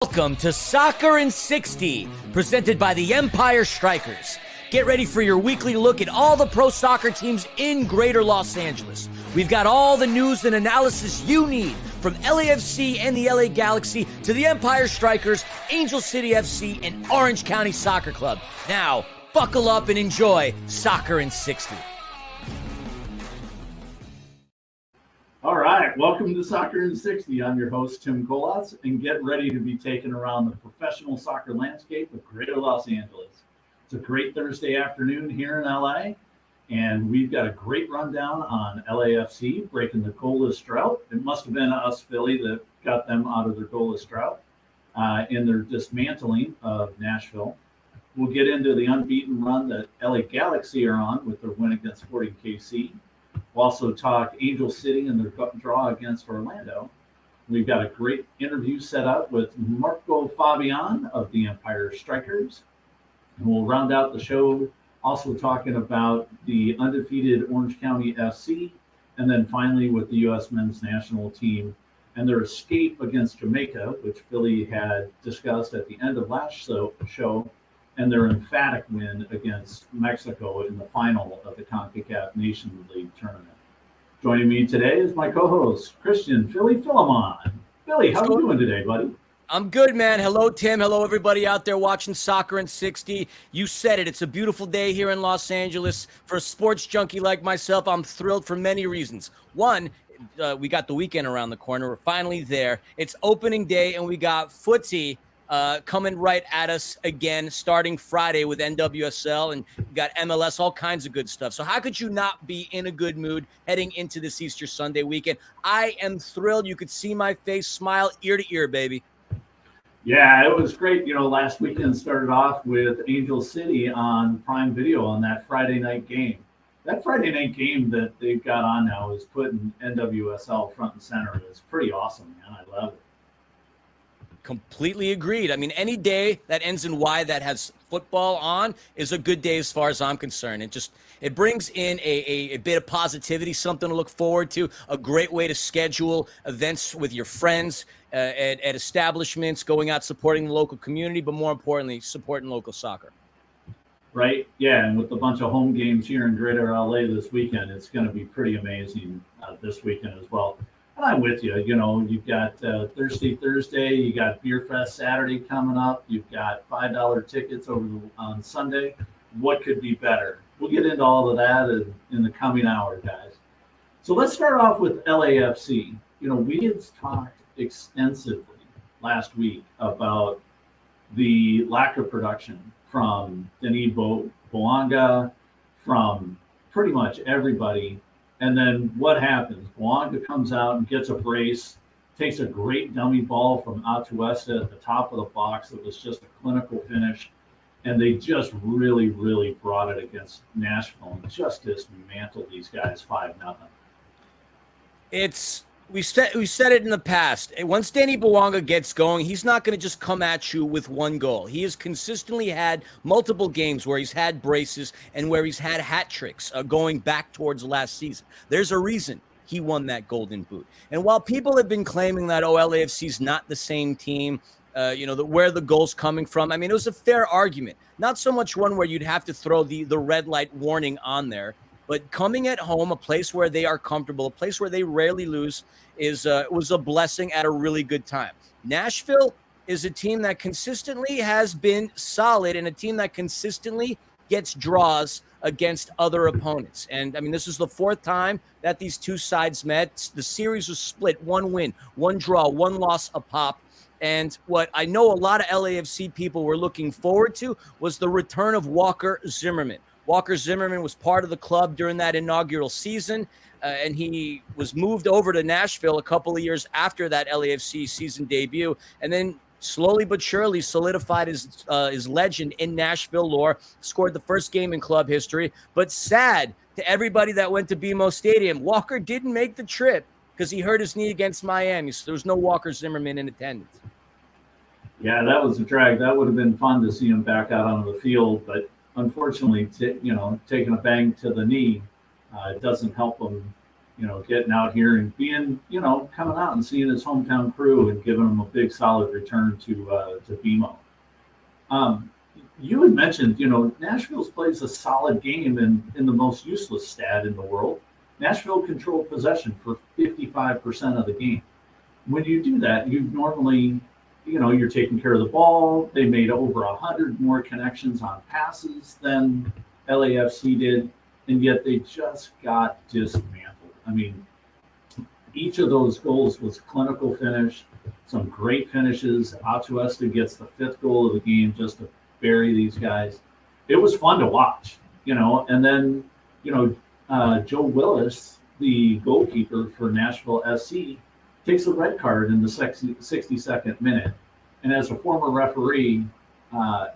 Welcome to Soccer in 60, presented by the Empire Strykers. Get ready for your weekly look at all the pro soccer teams in Greater Los Angeles. We've got all the news and analysis you need, from LAFC and the LA Galaxy to the Empire Strykers, Angel City FC, and Orange County Soccer Club. Now, buckle up and enjoy Soccer in 60. All right, welcome to Soccer in 60. I'm your host, Tim Kolacz, and get ready to be taken around the professional soccer landscape of Greater Los Angeles. It's a great Thursday afternoon here in LA, and we've got a great rundown on LAFC breaking the goalless drought. It must have been us, Philly, that got them out of their goalless drought in their dismantling of Nashville. We'll get into the unbeaten run that LA Galaxy are on with their win against Sporting KC. We'll also talk Angel City and their draw against Orlando. We've got a great interview set up with Marco Fabian of the Empire Strykers. And we'll round out the show also talking about the undefeated Orange County FC, and then finally with the U.S. men's national team and their escape against Jamaica, which Philly had discussed at the end of last show, and their emphatic win against Mexico in the final of the CONCACAF Nations League tournament. Joining me today is my co-host, Christian Fillian. Philly, how are you doing today, buddy? I'm good, man. Hello, Tim. Hello, everybody out there watching Soccer in 60. You said it. It's a beautiful day here in Los Angeles. For a sports junkie like myself, I'm thrilled for many reasons. One, we got the weekend around the corner. We're finally there. It's opening day, and we got footsie coming right at us again, starting Friday with NWSL, and we got MLS, all kinds of good stuff. So how could you not be in a good mood heading into this Easter Sunday weekend? I am thrilled. You could see my face smile ear to ear, baby. Yeah, it was great. You know, last weekend started off with Angel City on Prime Video on that Friday night game. That Friday night game that they've got on now is putting NWSL front and center. It's pretty awesome, man. I love it. Completely agreed. I mean, any day that ends in Y that has football on is a good day as far as I'm concerned. It brings in a bit of positivity, something to look forward to, a great way to schedule events with your friends at establishments, going out supporting the local community, but more importantly, supporting local soccer. Right? Yeah, and with a bunch of home games here in Greater LA this weekend, it's going to be pretty amazing this weekend as well. And I'm with you. You know, you've got Thursday, you got Beer Fest Saturday coming up. You've got $5 tickets on Sunday. What could be better? We'll get into all of that in the coming hour, guys. So let's start off with LAFC. You know, we had talked extensively last week about the lack of production from Denis Bouanga, from pretty much everybody. And then what happens? Bouanga comes out and gets a brace, takes a great dummy ball from Atuesta at the top of the box. It was just a clinical finish. And they just really, really brought it against Nashville and just dismantled these guys 5-0. We said it in the past. Once Denis Bouanga gets going, he's not going to just come at you with one goal. He has consistently had multiple games where he's had braces and where he's had hat tricks going back towards last season. There's a reason he won that Golden Boot. And while people have been claiming that LAFC's not the same team, where the goal's coming from, I mean, it was a fair argument. Not so much one where you'd have to throw the red light warning on there. But coming at home, a place where they are comfortable, a place where they rarely lose, was a blessing at a really good time. Nashville is a team that consistently has been solid and a team that consistently gets draws against other opponents. And, I mean, this is the fourth time that these two sides met. The series was split, 1 win, 1 draw, 1 loss a pop. And what I know a lot of LAFC people were looking forward to was the return of Walker Zimmerman. Walker Zimmerman was part of the club during that inaugural season, and he was moved over to Nashville a couple of years after that LAFC season debut, and then slowly but surely solidified his legend in Nashville lore, scored the first game in club history. But sad to everybody that went to BMO Stadium, Walker didn't make the trip because he hurt his knee against Miami, so there was no Walker Zimmerman in attendance. Yeah, that was a drag. That would have been fun to see him back out on the field, but unfortunately, taking a bang to the knee doesn't help him getting out here and being, coming out and seeing his hometown crew and giving them a big solid return to BMO. You had mentioned, Nashville's plays a solid game in the most useless stat in the world. Nashville controlled possession for 55% of the game. When you do that, you normally, you're taking care of the ball. They made over 100 more connections on passes than LAFC did, and yet they just got dismantled. I mean, each of those goals was clinical finish, some great finishes. Atuesta gets the 5th goal of the game just to bury these guys. It was fun to watch, and then, Joe Willis, the goalkeeper for Nashville SC, takes a red card in the 62nd minute. And as a former referee,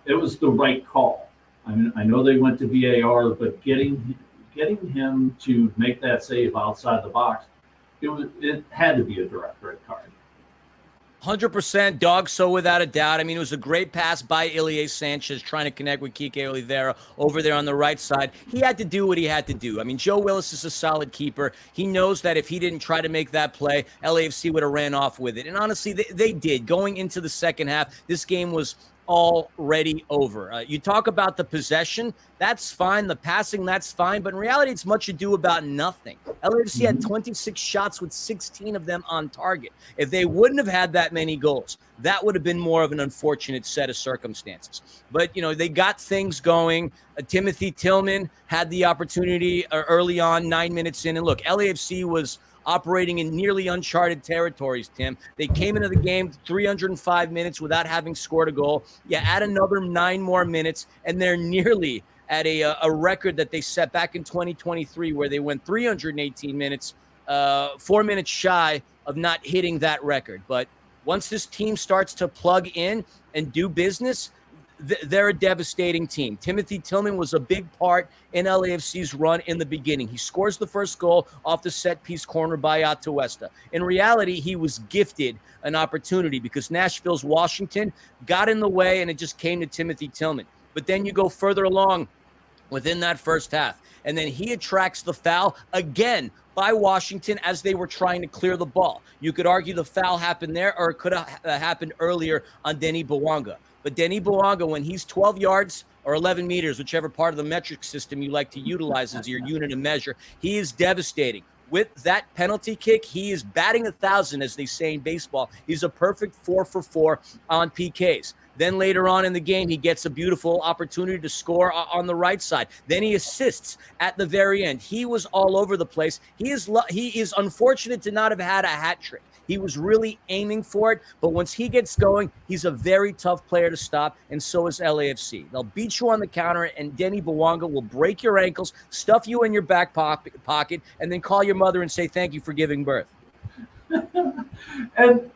it was the right call. I mean, I know they went to VAR, but getting him to make that save outside the box, it had to be a direct red card. 100% dog, so without a doubt. I mean, it was a great pass by Ilie Sanchez trying to connect with Kike Oliveira over there on the right side. He had to do what he had to do. I mean, Joe Willis is a solid keeper. He knows that if he didn't try to make that play, LAFC would have ran off with it. And honestly, they did. Going into the second half, this game was already over. You talk about the possession, that's fine. The passing, that's fine. But in reality, it's much ado about nothing. LAFC had 26 shots with 16 of them on target. If they wouldn't have had that many goals, that would have been more of an unfortunate set of circumstances. But, they got things going. Timothy Tillman had the opportunity early on, 9 minutes in. And look, LAFC was operating in nearly uncharted territories, Tim. They came into the game 305 minutes without having scored a goal. You add another 9 more minutes, and they're nearly at a record that they set back in 2023 where they went 318 minutes, 4 minutes shy of not hitting that record. But once this team starts to plug in and do business, they're a devastating team. Timothy Tillman was a big part in LAFC's run in the beginning. He scores the first goal off the set-piece corner by Atuesta. In reality, he was gifted an opportunity because Nashville's Washington got in the way, and it just came to Timothy Tillman. But then you go further along within that first half, and then he attracts the foul again by Washington as they were trying to clear the ball. You could argue the foul happened there, or it could have happened earlier on Denis Bouanga. But Denis Bouanga, when he's 12 yards or 11 meters, whichever part of the metric system you like to utilize as your unit of measure, he is devastating. With that penalty kick, he is batting 1,000, as they say in baseball. He's a perfect 4 for 4 on PKs. Then later on in the game, he gets a beautiful opportunity to score on the right side. Then he assists at the very end. He was all over the place. He is unfortunate to not have had a hat trick. He was really aiming for it, but once he gets going, he's a very tough player to stop, and so is LAFC. They'll beat you on the counter, and Denis Bouanga will break your ankles, stuff you in your back pocket, and then call your mother and say thank you for giving birth. And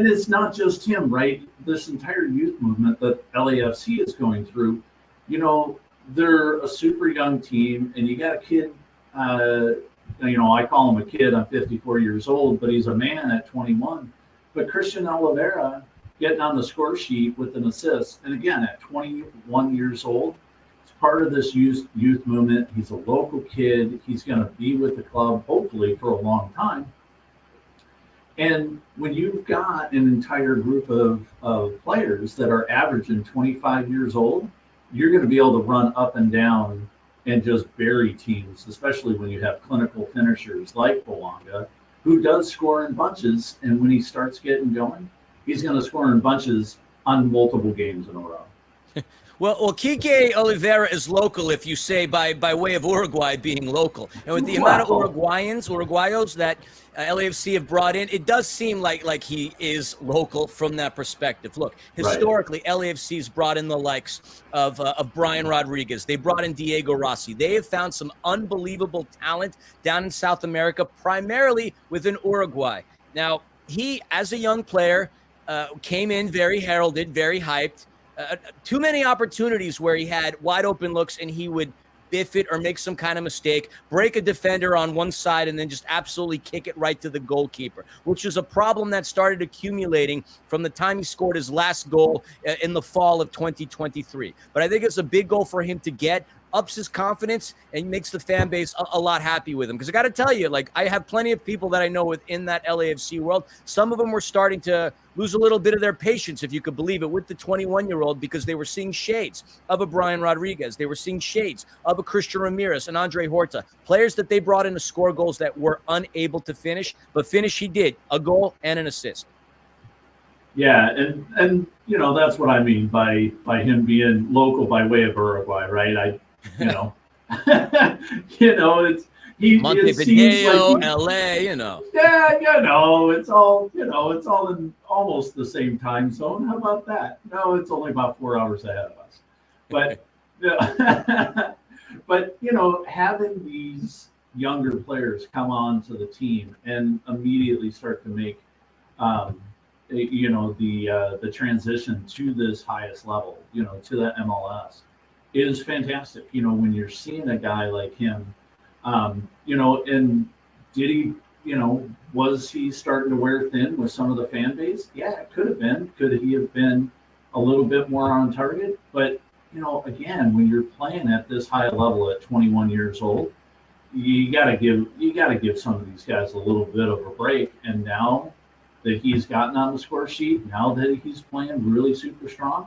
it's not just him, right? This entire youth movement that LAFC is going through, they're a super young team, and you got a kid, I call him a kid. I'm 54 years old, but he's a man at 21. But Christian Oliveira getting on the score sheet with an assist. And again, at 21 years old, it's part of this youth movement. He's a local kid. He's going to be with the club, hopefully, for a long time. And when you've got an entire group of players that are averaging 25 years old, you're going to be able to run up and down and just bury teams, especially when you have clinical finishers like Bouanga, who does score in bunches. And when he starts getting going, he's going to score in bunches on multiple games in a row. Well, Kike Oliveira is local, if you say, by way of Uruguay being local. And with the amount of Uruguayos that LAFC have brought in, it does seem like he is local from that perspective. Look, historically, right. LAFC's brought in the likes of Brian Rodriguez. They brought in Diego Rossi. They have found some unbelievable talent down in South America, primarily within Uruguay. Now, he, as a young player, came in very heralded, very hyped. Too many opportunities where he had wide open looks and he would biff it or make some kind of mistake, break a defender on one side, and then just absolutely kick it right to the goalkeeper, which is a problem that started accumulating from the time he scored his last goal in the fall of 2023. But I think it's a big goal for him to get ups his confidence and makes the fan base a lot happy with him. Because I got to tell you, like, I have plenty of people that I know within that LAFC world. Some of them were starting to lose a little bit of their patience, if you could believe it, with the 21-year-old, because they were seeing shades of a Brian Rodriguez. They were seeing shades of a Christian Ramirez and Andre Horta, players that they brought in to score goals that were unable to finish, but finish he did, a goal and an assist. Yeah, and that's what I mean by him being local by way of Uruguay, right? It's Montevideo, LA, Yeah, it's all in almost the same time zone. How about that? No, it's only about 4 hours ahead of us. But but having these younger players come on to the team and immediately start to make the transition to this highest level, to the MLS is fantastic. When you're seeing a guy like him, and did he, was he starting to wear thin with some of the fan base? Yeah, it could have been. Could he have been a little bit more on target? But, again, when you're playing at this high level at 21 years old, you gotta give some of these guys a little bit of a break. And now that he's gotten on the score sheet, now that he's playing really super strong,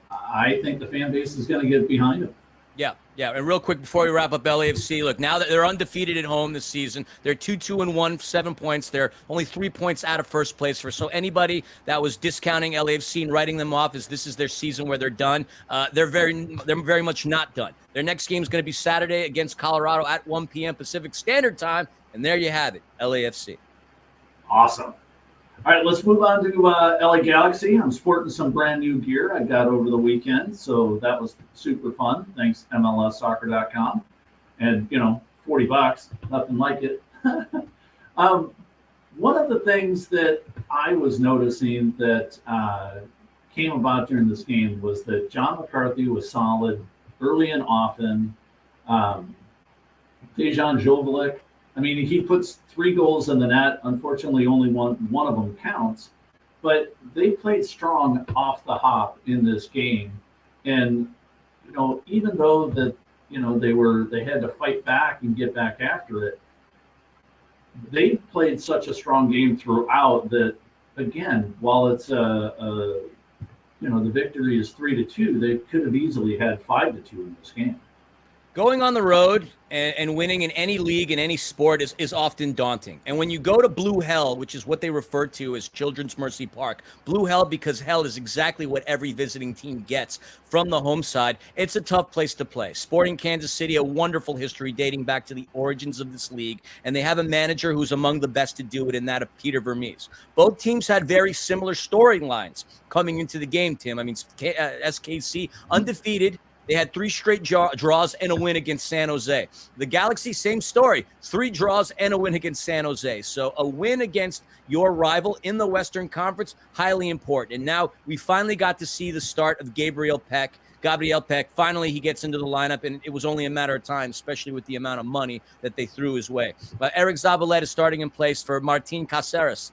I think the fan base is going to get behind him. Yeah. And real quick before we wrap up LAFC, look, now that they're undefeated at home this season, they're 2-2-1, 7 points. They're only 3 points out of first place. So anybody that was discounting LAFC and writing them off as this is their season where they're done, they're very much not done. Their next game is going to be Saturday against Colorado at 1 p.m. Pacific Standard Time, and there you have it, LAFC. Awesome. All right, let's move on to LA Galaxy. I'm sporting some brand new gear I got over the weekend, so that was super fun. Thanks, MLSsoccer.com. And, $40, nothing like it. One of the things that I was noticing that came about during this game was that John McCarthy was solid early and often. Dejan Joveljic, he puts 3 goals in the net. Unfortunately, only one of them counts. But they played strong off the hop in this game. And, even though that, they had to fight back and get back after it, they played such a strong game throughout that, again, while it's the victory is 3-2, they could have easily had 5-2 in this game. Going on the road and winning in any league, in any sport is often daunting. And when you go to Blue Hell, which is what they refer to as Children's Mercy Park, Blue Hell, because hell is exactly what every visiting team gets from the home side, it's a tough place to play. Sporting Kansas City, a wonderful history dating back to the origins of this league, and they have a manager who's among the best to do it, in that of Peter Vermees. Both teams had very similar storylines coming into the game, Tim. SKC, undefeated. They had 3 straight draws and a win against San Jose. The Galaxy, same story. 3 draws and a win against San Jose. So a win against your rival in the Western Conference, highly important. And now we finally got to see the start of Gabriel Peck. Finally, he gets into the lineup, and it was only a matter of time, especially with the amount of money that they threw his way. Eric Zabaleta starting in place for Martin Caceres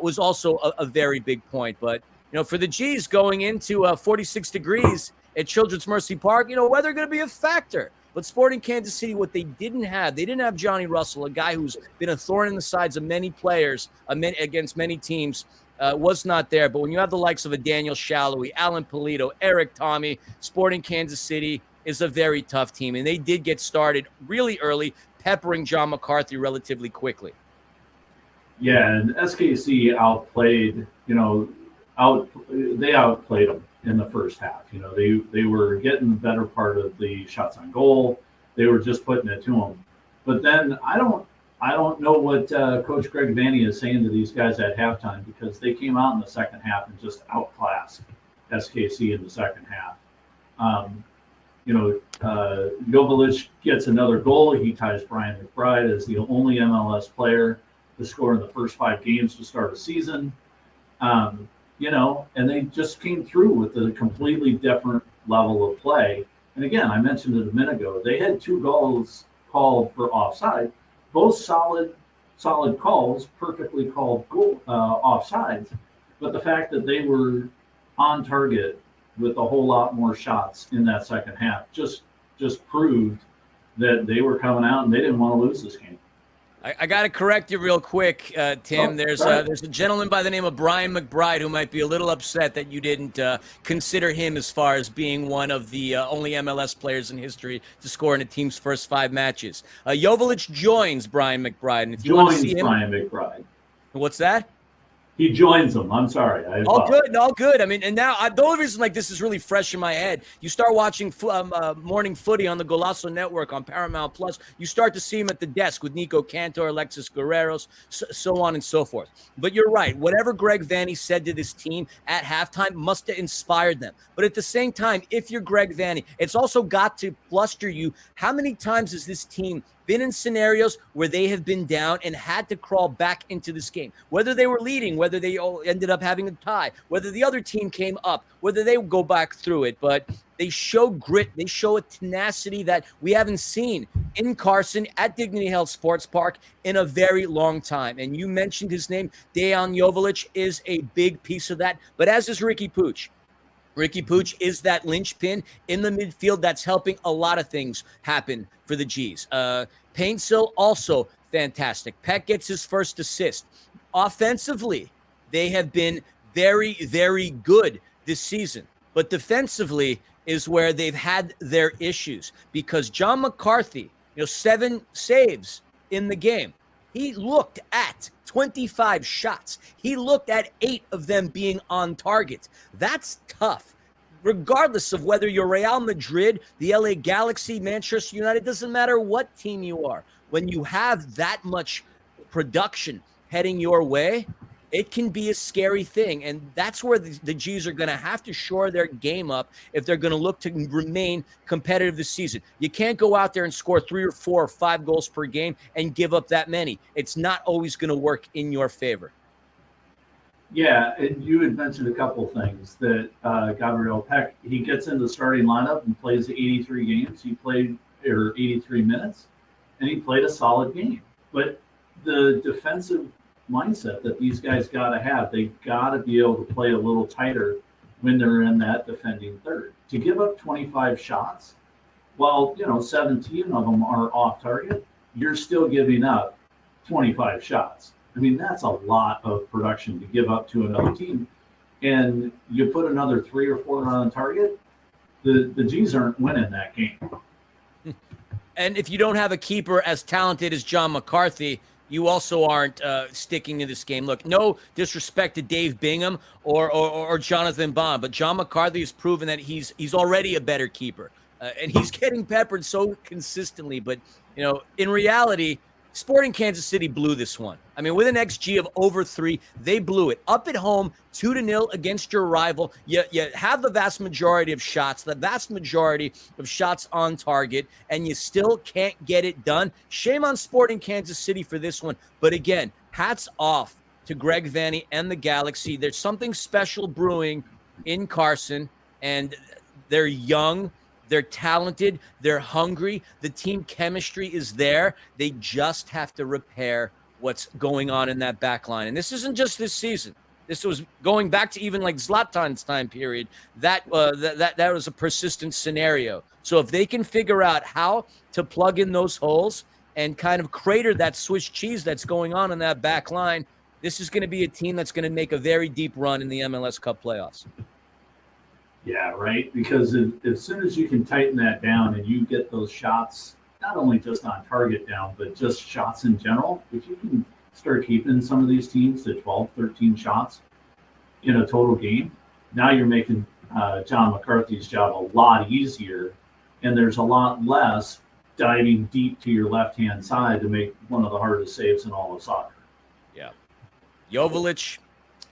was also a very big point. But, for the G's going into 46 degrees at Children's Mercy Park, weather going to be a factor. But Sporting Kansas City, what they didn't have Johnny Russell, a guy who's been a thorn in the sides of many players against many teams, was not there. But when you have the likes of a Daniel Shalhoub, Alan Polito, Eric Tommy, Sporting Kansas City is a very tough team. And they did get started really early, peppering John McCarthy relatively quickly. Yeah, and SKC outplayed, they outplayed them in the first half. They were getting the better part of the shots on goal. They were just putting it to them. But then I don't know what Coach Greg Vanny is saying to these guys at halftime, because they came out in the second half and just outclassed SKC in the second half. Joveljic gets another goal. He ties Brian McBride as the only MLS player to score in the first 5 games to start a season. And they just came through with a completely different level of play. And again, I mentioned it a minute ago, they had 2 goals called for offside, both solid calls, perfectly called offsides. But the fact that they were on target with a whole lot more shots in that second half just just proved that they were coming out and they didn't want to lose this game. I got to correct you real quick, Tim. Oh, there's sorry. a gentleman by the name of Brian McBride who might be a little upset that you didn't consider him as far as being one of the only MLS players in history to score in a team's first 5 matches. Joveljic joins Brian McBride, and if you want to see him, Brian McBride. What's that? He joins them. I'm sorry. All good. I mean, and now the only reason like this is really fresh in my head, you start watching morning footy on the Golazo Network on Paramount Plus, you start to see him at the desk with Nico Cantor, Alexis Guerreros, so on and so forth. But you're right. Whatever Greg Vanney said to this team at halftime must have inspired them. But at the same time, if you're Greg Vanney, it's also got to fluster you. How many times has this team been in scenarios where they have been down and had to crawl back into this game, whether they were leading, whether they ended up having a tie, whether the other team came up, whether they would go back through it, but they show grit, they show a tenacity that we haven't seen in Carson at Dignity Health Sports Park in a very long time. And you mentioned his name, Dejan Joveljic is a big piece of that, but as is Ricky Puig. Ricky Puig is that linchpin in the midfield that's helping a lot of things happen for the G's. Paintsill also fantastic. Peck gets his first assist. Offensively, they have been very, very good this season. But defensively is where they've had their issues because John McCarthy, 7 saves in the game. He looked at 25 shots. He looked at 8 of them being on target. That's tough. Regardless of whether you're Real Madrid, the LA Galaxy, Manchester United, doesn't matter what team you are. When you have that much production heading your way, it can be a scary thing. And that's where the G's are going to have to shore their game up if they're going to look to remain competitive this season. You can't go out there and score 3 or 4 or 5 goals per game and give up that many. It's not always going to work in your favor. Yeah, and you had mentioned a couple things that Gabriel Peck, he gets in the starting lineup and plays 83 games. He played 83 minutes, and he played a solid game. But the defensive mindset that these guys got to have, they got to be able to play a little tighter when they're in that defending third. To give up 25 shots, while 17 of them are off target, you're still giving up 25 shots. I mean, that's a lot of production to give up to another team. And you put another 3 or 4 on target, the G's aren't winning that game. And if you don't have a keeper as talented as John McCarthy, you also aren't sticking to this game. Look, no disrespect to Dave Bingham or Jonathan Bond, but John McCarthy has proven that he's already a better keeper. And he's getting peppered so consistently. But, in reality, Sporting Kansas City blew this one. I mean, with an XG of over 3, they blew it. Up at home, 2-0 against your rival. You have the vast majority of shots, the vast majority of shots on target, and you still can't get it done. Shame on Sporting Kansas City for this one. But again, hats off to Greg Vanney and the Galaxy. There's something special brewing in Carson, and they're young. They're talented. They're hungry. The team chemistry is there. They just have to repair what's going on in that back line. And this isn't just this season. This was going back to even like Zlatan's time period. That was a persistent scenario. So if they can figure out how to plug in those holes and kind of crater that Swiss cheese that's going on in that back line, this is going to be a team that's going to make a very deep run in the MLS Cup playoffs. Yeah, right. Because as soon as you can tighten that down and you get those shots, not only just on target down, but just shots in general, if you can start keeping some of these teams to 12, 13 shots in a total game, now you're making John McCarthy's job a lot easier. And there's a lot less diving deep to your left-hand side to make one of the hardest saves in all of soccer. Yeah. Joveljic,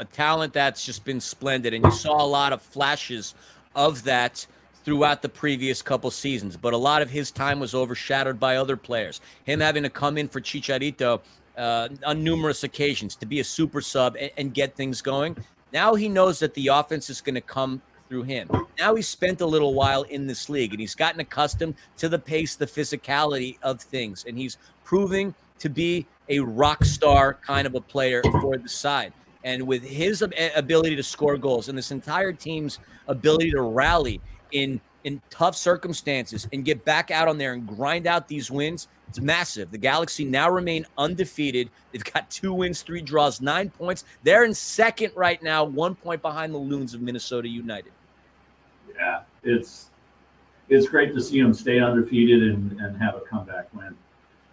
a talent that's just been splendid, and you saw a lot of flashes of that throughout the previous couple seasons, but a lot of his time was overshadowed by other players. Him having to come in for Chicharito on numerous occasions to be a super sub and get things going. Now he knows that the offense is going to come through him. Now he's spent a little while in this league, and he's gotten accustomed to the pace, the physicality of things, and he's proving to be a rock star kind of a player for the side. And with his ability to score goals and this entire team's ability to rally in in tough circumstances and get back out on there and grind out these wins, it's massive. The Galaxy now remain undefeated. They've got 2 wins, 3 draws, 9 points. They're in second right now, 1 point behind the Loons of Minnesota United. Yeah, it's great to see them stay undefeated and have a comeback win.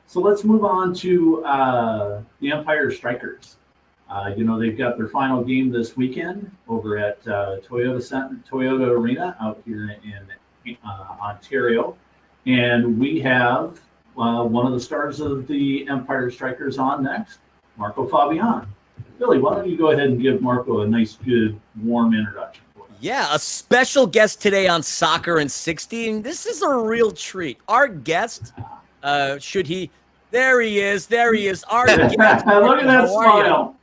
So let's move on to the Empire Strykers. They've got their final game this weekend over at Toyota Arena out here in Ontario. And we have one of the stars of the Empire Strykers on next, Marco Fabian. Billy, why don't you go ahead and give Marco a nice, good, warm introduction? Yeah, a special guest today on Soccer in 60, and this is a real treat. Our guest, there he is, our guest. Look at that smile.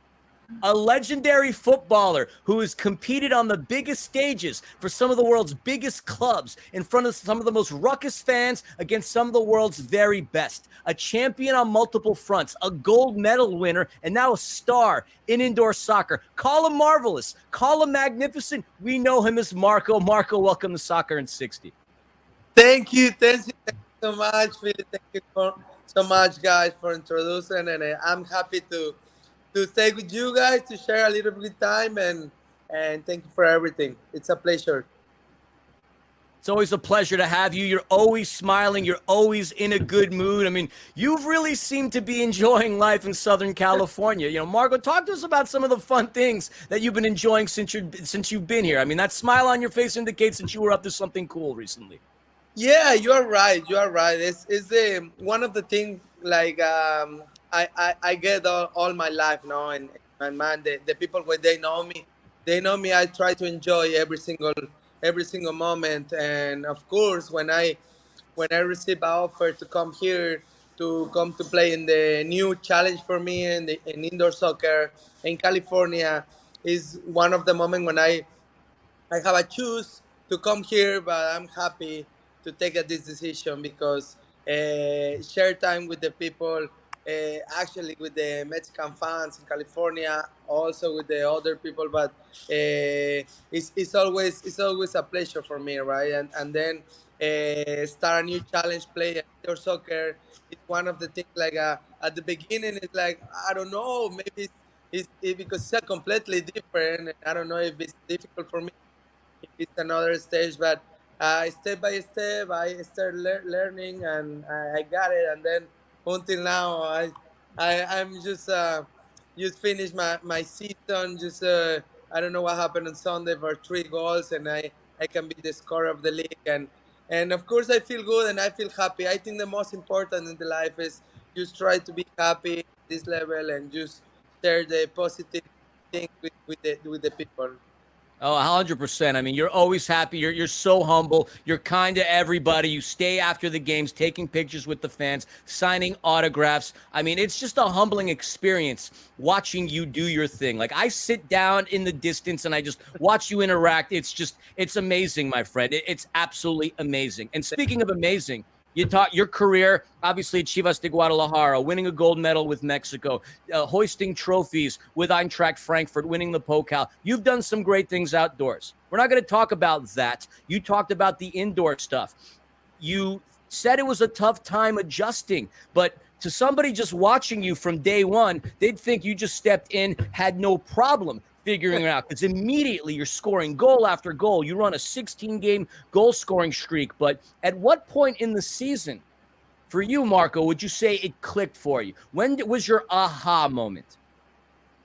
A legendary footballer who has competed on the biggest stages for some of the world's biggest clubs, in front of some of the most ruckus fans, against some of the world's very best. A champion on multiple fronts, a gold medal winner, and now a star in indoor soccer. Call him marvelous, call him magnificent. We know him as Marco. Marco, welcome to Soccer in 60. Thank you so much, Philly. Thank you so much, guys, for introducing, and I'm happy to stay with you guys, to share a little bit of time, and thank you for everything. It's a pleasure. It's always a pleasure to have you. You're always smiling. You're always in a good mood. I mean, you've really seemed to be enjoying life in Southern California. Marco, talk to us about some of the fun things that you've been enjoying since you've been here. I mean, that smile on your face indicates that you were up to something cool recently. Yeah, you're right. It's one of the things, like, I get all my life now, and man, the people, when they know me, I try to enjoy every single moment. And of course, when I receive an offer to come here, to play in the new challenge for me in indoor soccer in California, is one of the moments when I have a choose to come here, but I'm happy to take this decision, because share time with the people, actually with the Mexican fans in California, also with the other people, but it's always a pleasure for me, right? And then start a new challenge, play indoor soccer. It's one of the things, like, at the beginning, it's like, I don't know, maybe it's because it's completely different. I don't know if it's difficult for me, if it's another stage, but step by step, I start learning, and I got it. And then until now, I'm just finished my season. Just I don't know what happened on Sunday for 3 goals, and I can be the scorer of the league, and of course I feel good and I feel happy. I think the most important in the life is just try to be happy at this level, and just share the positive things with the people. Oh, 100%. I mean, you're always happy. You're so humble. You're kind to everybody. You stay after the games, taking pictures with the fans, signing autographs. I mean, it's just a humbling experience watching you do your thing. Like, I sit down in the distance and I just watch you interact. It's amazing, my friend. It's absolutely amazing. And speaking of amazing, you taught your career, obviously, at Chivas de Guadalajara, winning a gold medal with Mexico, hoisting trophies with Eintracht Frankfurt, winning the Pokal. You've done some great things outdoors. We're not going to talk about that. You talked about the indoor stuff. You said it was a tough time adjusting, but to somebody just watching you from day one, they'd think you just stepped in, had no problem figuring it out, because immediately you're scoring goal after goal. You run a 16-game goal-scoring streak. But at what point in the season, for you, Marco, would you say it clicked for you? When was your aha moment?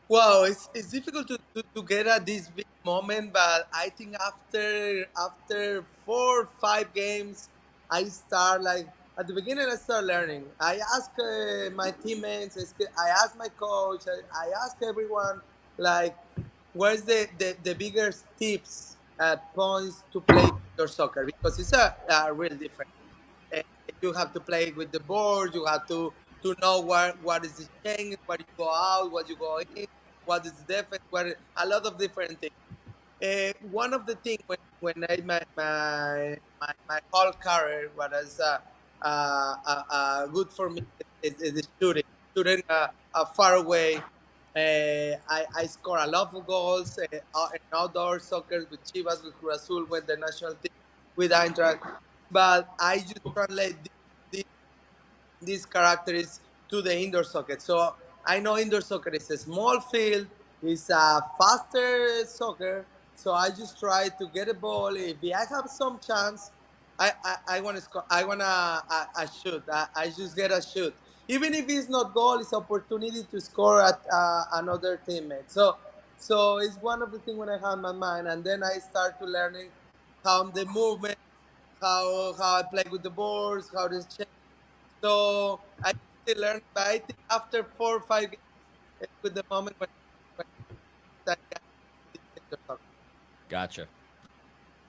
Well, it's difficult to get at this big moment, but I think after 4 or 5 games, I start, like, at the beginning I start learning. I ask my teammates, I ask my coach, I ask everyone, like, where's the biggest tips at points to play your soccer, because it's a real different. Uh, You have to play with the board. You have to know what is the change, what you go out, what you go in, what is the defense, a lot of different things. One of the things, when I my whole career, what is good for me, is the shooting far away. I score a lot of goals in outdoor soccer with Chivas, with Cruz Azul, with the national team. with Eintracht, but I just translate these characters to the indoor soccer. So I know indoor soccer is a small field, it's a faster soccer. So I just try to get a ball. If I have some chance, I want to score. I want to shoot. I just get a shoot. Even if it's not goal, it's opportunity to score at another teammate. So it's one of the things when I have in my mind, and then I start to learning how the movement, how I play with the boards, how this change. So I still learn, but I think after 4 or 5 games, it's with the moment when that guy. Gotcha.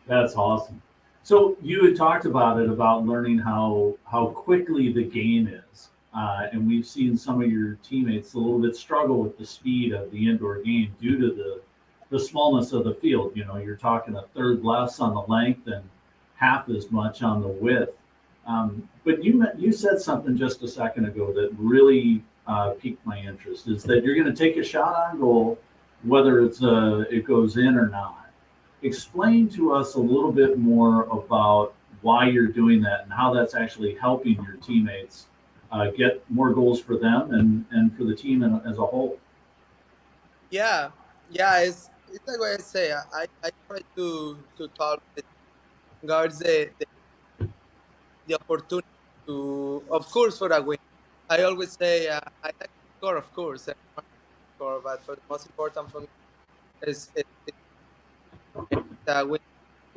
That's awesome. So you had talked about it, about learning how quickly the game is, and we've seen some of your teammates a little bit struggle with the speed of the indoor game due to the smallness of the field. You know, you're talking a third less on the length and half as much on the width. But you said something just a second ago that really piqued my interest, is that you're going to take a shot on goal, whether it goes in or not. Explain to us a little bit more about why you're doing that and how that's actually helping your teammates get more goals for them and for the team as a whole. Yeah, it's like what I say. I try to talk with guards the opportunity to, of course, for a win. I always say I like to score, of course, score, but for the most important for me is win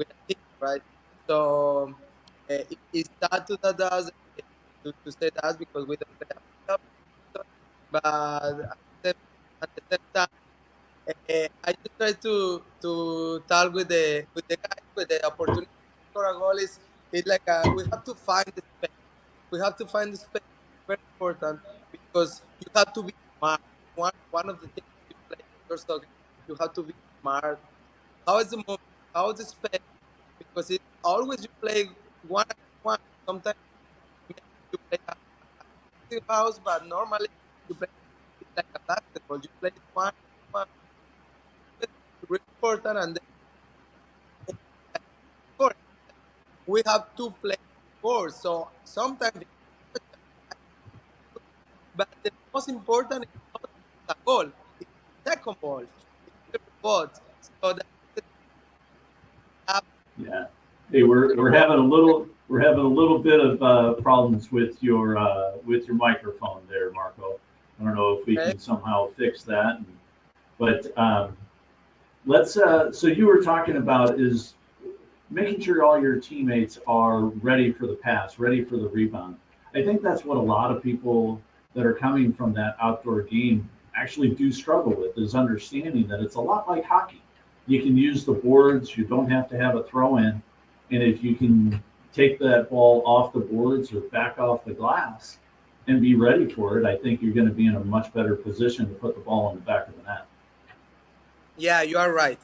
a team, right? So it's sad to that us to say that because we don't play a club, but at the same time, I just try to talk with the guys with the opportunity for a goal is like we have to find the space. We have to find the space. Very important because you have to be smart. One of the things you play your soccer, you have to be smart. How is the movement? How is the space? Because it's always you play one at one. Sometimes you play a house, but normally you play like a basketball. You play one. Really important, and then, of course, we have to play four. So sometimes, but the most important is not the goal; it's the second ball. It's the both. So Yeah. Hey, we're having a little bit of problems with your microphone there, Marco. I don't know if we can somehow fix that, but let's. So you were talking about is making sure all your teammates are ready for the pass, ready for the rebound. I think that's what a lot of people that are coming from that outdoor game actually do struggle with, is understanding that it's a lot like hockey. You can use the boards, you don't have to have a throw in. And if you can take that ball off the boards or back off the glass and be ready for it, I think you're going to be in a much better position to put the ball in the back of the net. yeah, you are right.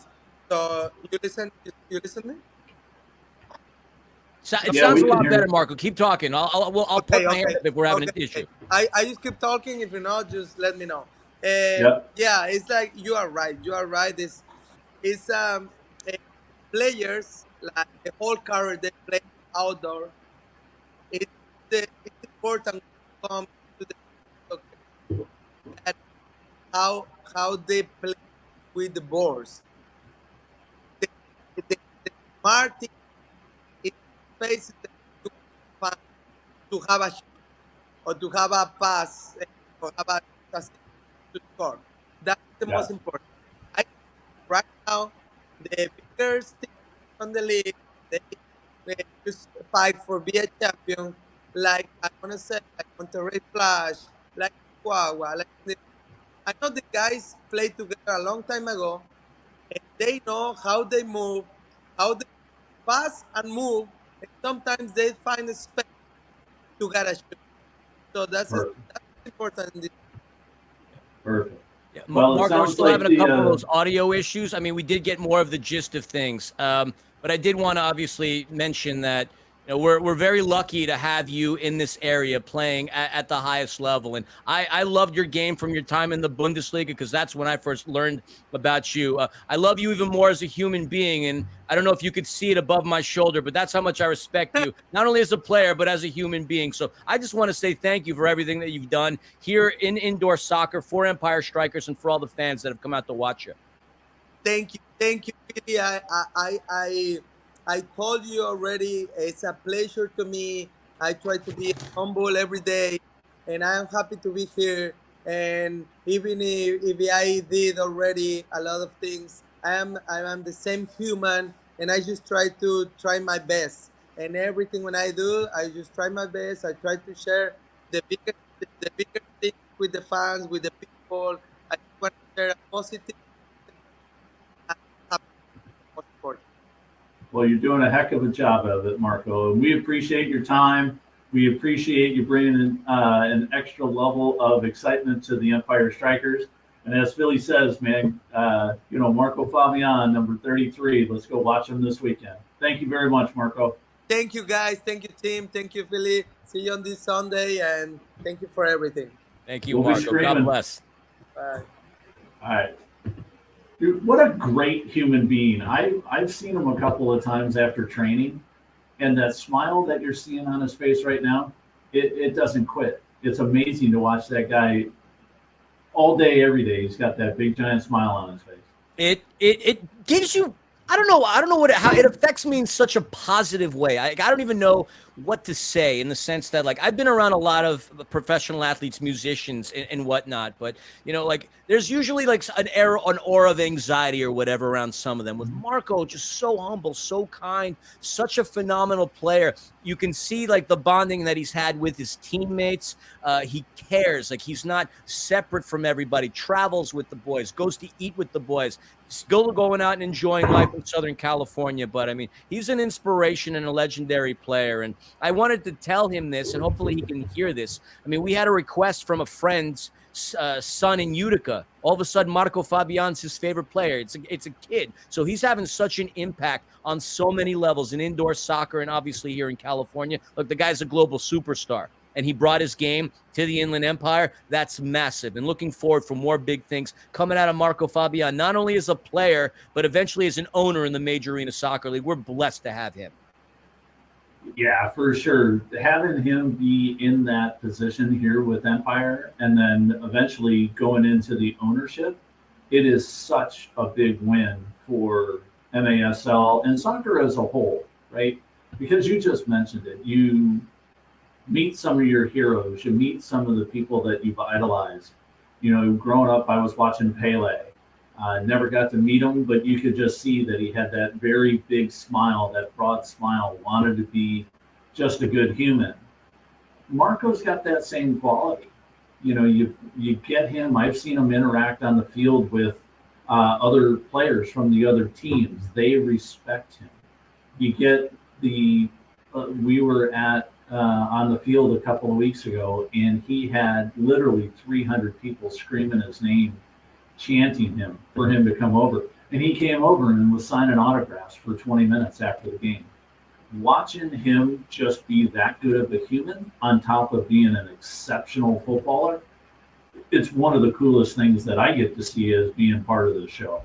So you listen to me? It sounds a lot better, Marco. Keep talking. I'll put my hand up if we're having an issue. I just keep talking. If you're not, just let me know. Yeah, it's like you are right. You are right. It's players like the whole career they play outdoor. It's important to come to the soccer and how they play with the boards. The smart thing is space to have a shot or to have a pass or have a to score. That's the most important. Right now, the biggest team on the league, they just fight for be a champion. Like I want to say, like Monterrey Flash, like Chihuahua, like I know the guys played together a long time ago, and they know how they move, how they pass and move, and sometimes they find a space to get a shoot. So that's important. Perfect. Yeah. Well, Marco, we're still having a couple of those audio issues. I mean, we did get more of the gist of things, but I did want to obviously mention that We're very lucky to have you in this area playing at the highest level. And I loved your game from your time in the Bundesliga, because that's when I first learned about you. I love you even more as a human being. And I don't know if you could see it above my shoulder, but that's how much I respect you, not only as a player, but as a human being. So I just want to say thank you for everything that you've done here in indoor soccer for Empire Strykers and for all the fans that have come out to watch you. Thank you, Billy. I told you already. It's a pleasure to me. I try to be humble every day, and I'm happy to be here. And even if I did already a lot of things, I am the same human, and I just try my best. And everything when I do, I just try my best. I try to share the bigger things with the fans, with the people. I want to share a positive. Well, you're doing a heck of a job of it, Marco. And we appreciate your time. We appreciate you bringing in, an extra level of excitement to the Empire Strykers. And as Philly says, man, Marco Fabian, number 33. Let's go watch him this weekend. Thank you very much, Marco. Thank you, guys. Thank you, team. Thank you, Philly. See you on this Sunday, and thank you for everything. Thank you, Marco. God bless. Bye. All right. Dude, what a great human being. I've seen him a couple of times after training, and that smile that you're seeing on his face right now, it doesn't quit. It's amazing to watch that guy all day, every day. He's got that big giant smile on his face. It gives you, I don't know how it affects me in such a positive way. I don't even know what to say, in the sense that, like, I've been around a lot of professional athletes, musicians, and whatnot, but there's usually like an aura of anxiety or whatever around some of them. With Marco, just so humble, so kind, such a phenomenal player. You can see like the bonding that he's had with his teammates. He cares. Like, he's not separate from everybody. Travels with the boys, goes to eat with the boys, still going out and enjoying life in Southern California. But I mean, he's an inspiration and a legendary player. And I wanted to tell him this, and hopefully he can hear this. I mean, we had a request from a friend's son in Utica. All of a sudden, Marco Fabian's his favorite player. It's a kid. So he's having such an impact on so many levels in indoor soccer, and obviously here in California. Look, the guy's a global superstar, and he brought his game to the Inland Empire. That's massive. And looking forward for more big things coming out of Marco Fabian, not only as a player, but eventually as an owner in the Major Arena Soccer League. We're blessed to have him. Yeah, for sure. Having him be in that position here with Empire, and then eventually going into the ownership, it is such a big win for MASL and soccer as a whole, right? Because you just mentioned it. You meet some of your heroes. You meet some of the people that you've idolized. Growing up, I was watching Pele. Never got to meet him, but you could just see that he had that very big smile, that broad smile, wanted to be just a good human. Marco's got that same quality. You get him. I've seen him interact on the field with other players from the other teams. They respect him. You get we were at on the field a couple of weeks ago, and he had literally 300 people screaming his name, chanting him for him to come over. And he came over and was signing autographs for 20 minutes after the game. Watching him just be that good of a human, on top of being an exceptional footballer, it's one of the coolest things that I get to see as being part of the show.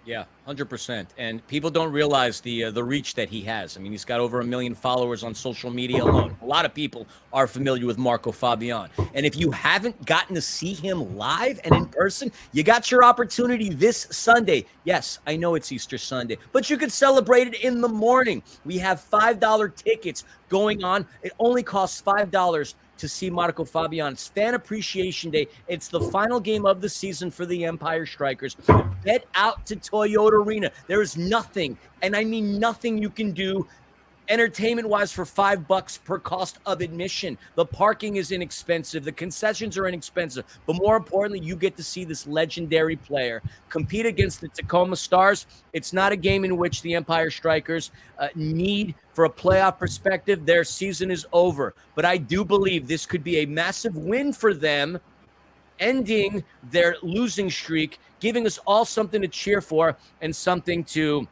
Yeah, 100%. And people don't realize the reach that he has. I mean, he's got over 1 million followers on social media alone. A lot of people are familiar with Marco Fabian. And if you haven't gotten to see him live and in person, you got your opportunity this Sunday. Yes, I know it's Easter Sunday, but you could celebrate it in the morning. We have $5 tickets going on. It only costs $5 to see Marco Fabian. It's Fan Appreciation Day. It's the final game of the season for the Empire Strykers. Get out to Toyota Arena. There is nothing, and I mean nothing, you can do entertainment-wise for $5 per cost of admission. The parking is inexpensive. The concessions are inexpensive. But more importantly, you get to see this legendary player compete against the Tacoma Stars. It's not a game in which the Empire Strykers need for a playoff perspective. Their season is over. But I do believe this could be a massive win for them, ending their losing streak, giving us all something to cheer for and something to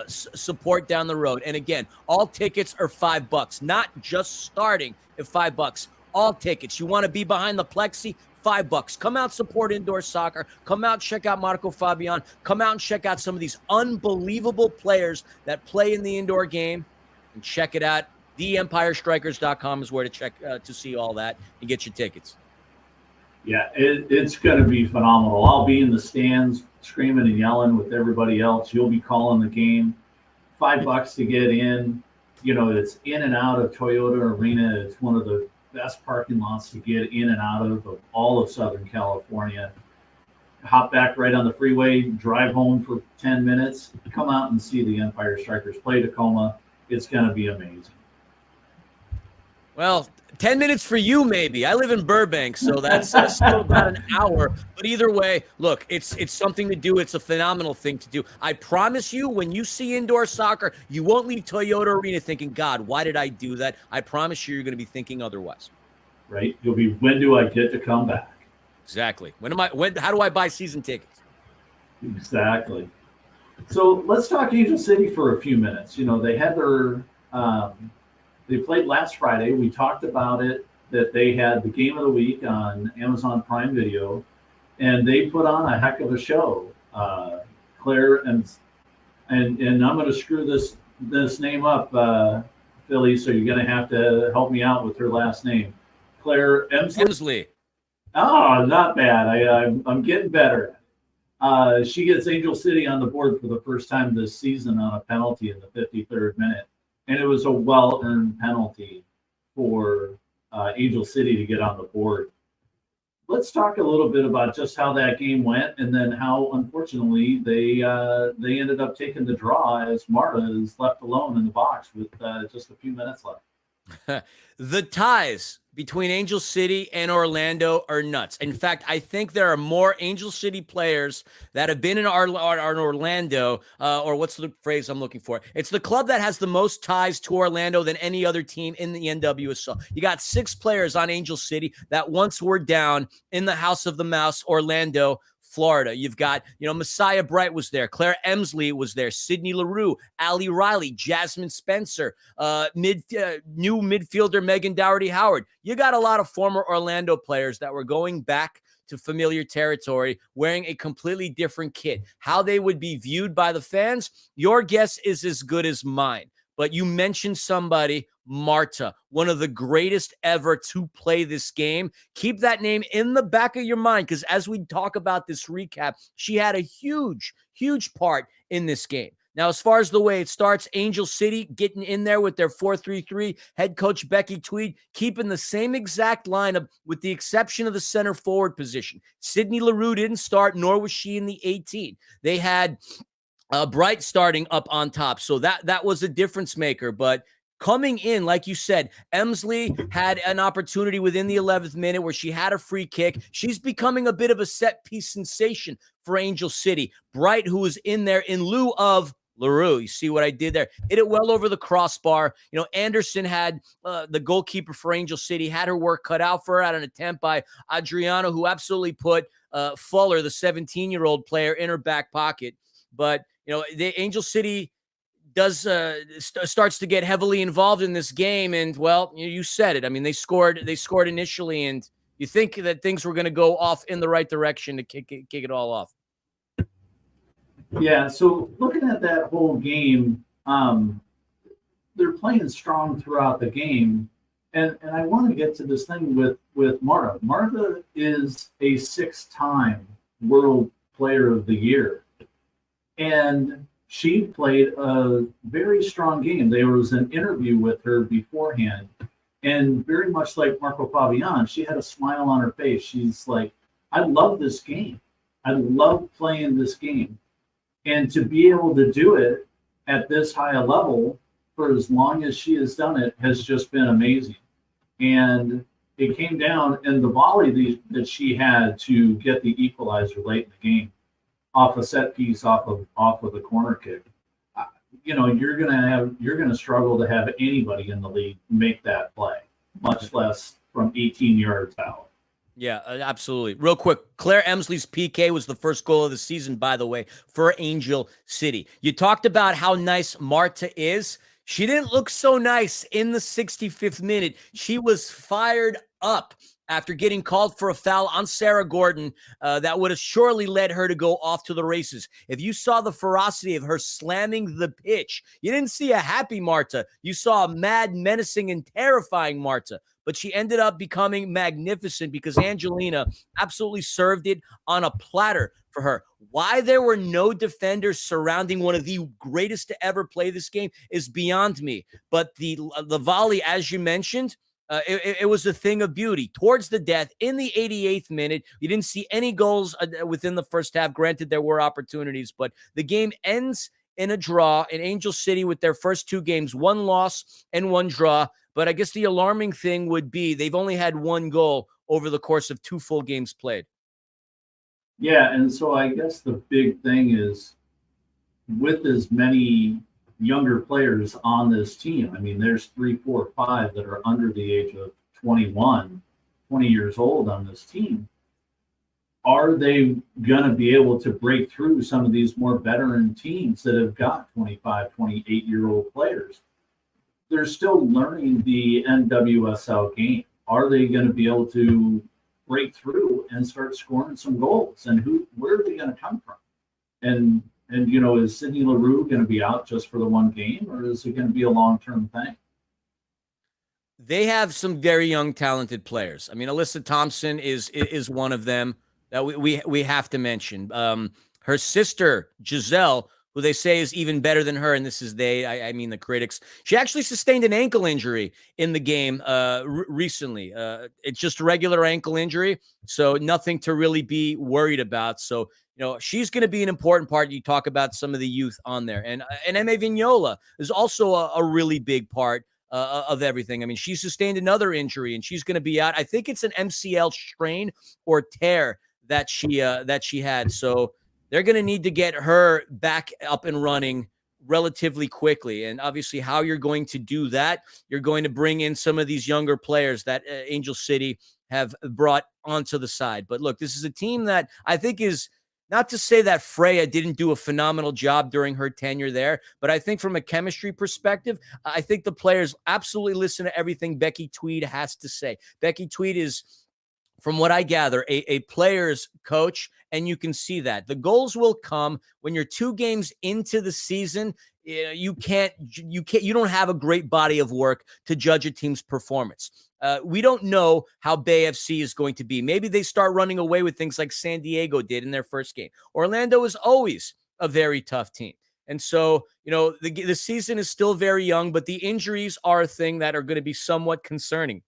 support down the road. And again, all tickets are $5, not just starting at $5. All tickets. You want to be behind the plexi? $5. Come out, support indoor soccer. Come out, check out Marco Fabian. Come out and check out some of these unbelievable players that play in the indoor game. And check it out. TheEmpireStrykers.com is where to check to see all that and get your tickets. Yeah, it's going to be phenomenal. I'll be in the stands screaming and yelling with everybody else. You'll be calling the game. $5 to get in. It's in and out of Toyota Arena. It's one of the best parking lots to get in and out of all of Southern California. Hop back right on the freeway, drive home for 10 minutes, come out and see the Empire Strykers play Tacoma. It's going to be amazing. Well, 10 minutes for you, maybe. I live in Burbank, so that's still about an hour. But either way, look, it's something to do. It's a phenomenal thing to do. I promise you, when you see indoor soccer, you won't leave Toyota Arena thinking, God, why did I do that? I promise you're going to be thinking otherwise. Right? You'll be, when do I get to come back? Exactly. How do I buy season tickets? Exactly. So let's talk Angel City for a few minutes. They had their they played last Friday. We talked about it, that they had the game of the week on Amazon Prime Video, and they put on a heck of a show. Claire and I'm going to screw this name up, Philly, so you're going to have to help me out with her last name. Claire Emsley. Oh, not bad. I'm getting better. She gets Angel City on the board for the first time this season on a penalty in the 53rd minute. And it was a well-earned penalty for Angel City to get on the board. Let's talk a little bit about just how that game went, and then how, unfortunately, they ended up taking the draw as Marta is left alone in the box with just a few minutes left. The ties between Angel City and Orlando are nuts. In fact, I think there are more Angel City players that have been in Orlando, or what's the phrase I'm looking for? It's the club that has the most ties to Orlando than any other team in the NWSL. You got 6 players on Angel City that once were down in the House of the Mouse, Orlando, Florida. You've got, Messiah Bright was there. Claire Emsley was there. Sydney LaRue, Allie Riley, Jasmine Spencer, new midfielder Megan Dougherty-Howard. You got a lot of former Orlando players that were going back to familiar territory wearing a completely different kit. How they would be viewed by the fans, your guess is as good as mine. But you mentioned somebody, Marta, one of the greatest ever to play this game. Keep that name in the back of your mind, because as we talk about this recap, she had a huge, huge part in this game. Now, as far as the way it starts, Angel City getting in there with their 4-3-3, head coach Becky Tweed keeping the same exact lineup with the exception of the center forward position. Sydney LaRue didn't start, nor was she in the 18. They had Bright starting up on top. So that was a difference maker. But coming in, like you said, Emsley had an opportunity within the 11th minute where she had a free kick. She's becoming a bit of a set piece sensation for Angel City. Bright, who was in there in lieu of LaRue. You see what I did there? Hit it well over the crossbar. Anderson had the goalkeeper for Angel City, had her work cut out for her at an attempt by Adriano, who absolutely put Fuller, the 17-year-old player, in her back pocket. But the Angel City does starts to get heavily involved in this game, and well, you said it. I mean, they scored initially, and you think that things were going to go off in the right direction to kick it all off. Yeah. So looking at that whole game, they're playing strong throughout the game, and I want to get to this thing with Marta. Marta is a 6-time World Player of the Year. And she played a very strong game. There was an interview with her beforehand, and very much like Marco Fabian, she had a smile on her face. She's like, I love this game. I love playing this game. And to be able to do it at this high a level for as long as she has done it has just been amazing. And it came down in the volley that she had to get the equalizer late in the game, off a set piece, off of the corner kick. You're gonna struggle to have anybody in the league make that play, much less from 18 yards out. Yeah, absolutely. Real quick, Claire Emsley's PK was the first goal of the season, by the way, for Angel City. You talked about how nice Marta is. She didn't look so nice in the 65th minute. She was fired up after getting called for a foul on Sarah Gordon that would have surely led her to go off to the races. If you saw the ferocity of her slamming the pitch, you didn't see a happy Marta. You saw a mad, menacing, and terrifying Marta. But she ended up becoming magnificent because Angelina absolutely served it on a platter for her. Why there were no defenders surrounding one of the greatest to ever play this game is beyond me. But the volley, as you mentioned, it was a thing of beauty. Towards the death, in the 88th minute, you didn't see any goals within the first half. Granted, there were opportunities, but the game ends in a draw in Angel City with their first two games, one loss and one draw. But I guess the alarming thing would be they've only had one goal over the course of two full games played. Yeah, and so I guess the big thing is with as many younger players on this team, I mean, there's 3, 4, 5 that are under the age of 21, 20 years old on this team. Are they going to be able to break through some of these more veteran teams that have got 25, 28-year-old players? They're still learning the NWSL game. Are they going to be able to break through and start scoring some goals? And where are they going to come from? And is Sydney Leroux going to be out just for the one game, or is it going to be a long-term thing? They have some very young, talented players. I mean, Alyssa Thompson is one of them that we have to mention. Her sister, Giselle, who they say is even better than her, and this is I mean the critics. She actually sustained an ankle injury in the game recently. It's just a regular ankle injury, so nothing to really be worried about. So, she's going to be an important part. You talk about some of the youth on there. And Eme Vignola is also a really big part of everything. I mean, she sustained another injury, and she's going to be out. I think it's an MCL strain or tear that she had. So they're going to need to get her back up and running relatively quickly. And obviously how you're going to do that, you're going to bring in some of these younger players that Angel City have brought onto the side. But look, this is a team that I think is, not to say that Freya didn't do a phenomenal job during her tenure there, but I think from a chemistry perspective, I think the players absolutely listen to everything Becky Tweed has to say. Becky Tweed is, from what I gather, a player's coach, and you can see that. The goals will come when you're 2 games into the season. You don't have a great body of work to judge a team's performance. We don't know how Bay FC is going to be. Maybe they start running away with things like San Diego did in their first game. Orlando is always a very tough team. And so, the season is still very young, but the injuries are a thing that are going to be somewhat concerning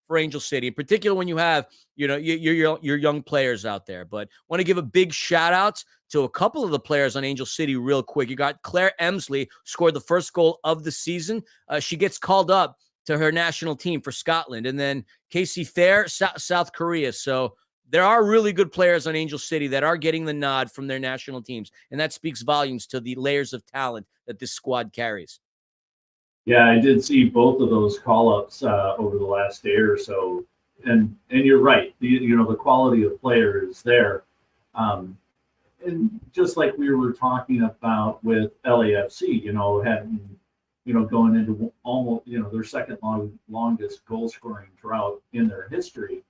for Angel City, in particular when you have, your young players out there. But want to give a big shout out to a couple of the players on Angel City real quick. You got Claire Emsley, scored the first goal of the season. She gets called up to her national team for Scotland. And then Casey Fair, South Korea. So there are really good players on Angel City that are getting the nod from their national teams. And that speaks volumes to the layers of talent that this squad carries. Yeah, I did see both of those call-ups over the last day or so, and you're right. The quality of player is there, and just like we were talking about with LAFC, going into almost their second longest goal-scoring drought in their history.